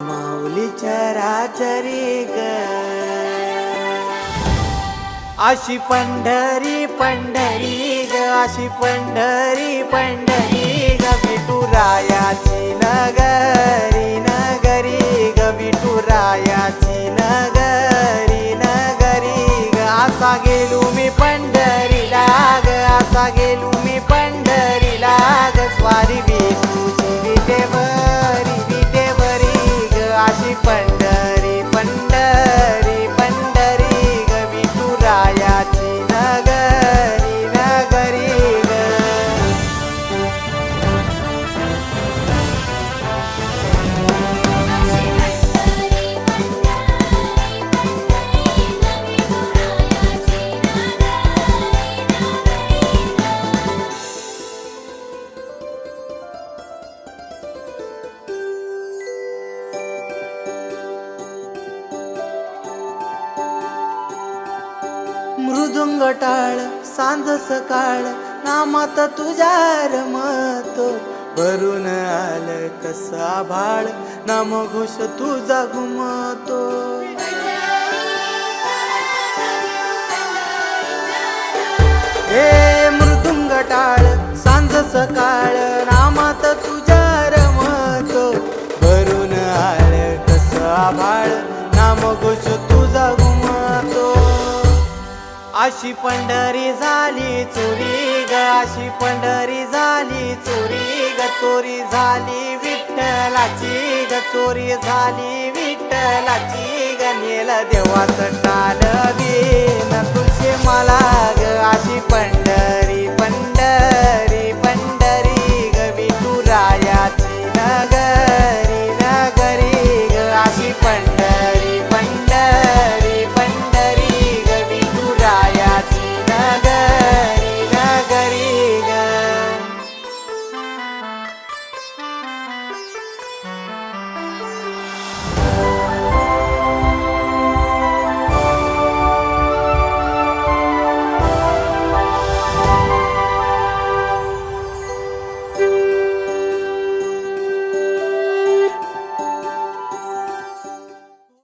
माऊलीच्या राचरी ग अशी पंढरी पंढरी ग अशी पंढरी पंढरी ग विठुरायाची नगरी नगरी ग विठुरायाची नगरी नगरी ग असा गेलो मी पंढरीला ग असा गेलो मी पंढरीला ग स्वारी विठूची विटेवरी विटेवरी ग अशी पंढरी पंढरी पंढरी ग विठुरायाची नगरी नगरी ग मृदुंग टाळ सांज सकाळ नामात तुझ्या रमतो भरून आलं कसा भाळ नाम घोष तुझा घुमतो हे मृदुंग टाळ सांज सकाळ नामात तुझ्या रमतो भरून आलं कसा भाळ नाम घोष तुझा घुमतो अशी पंढरी झाली चोरी ग अशी पंढरी झाली चोरी ग चोरी झाली विठ्ठलाची ग चोरी झाली विठ्ठलाची ग नेल देवाचं टाळ बिन तुझे मला ग अशी पंढरी पंढरी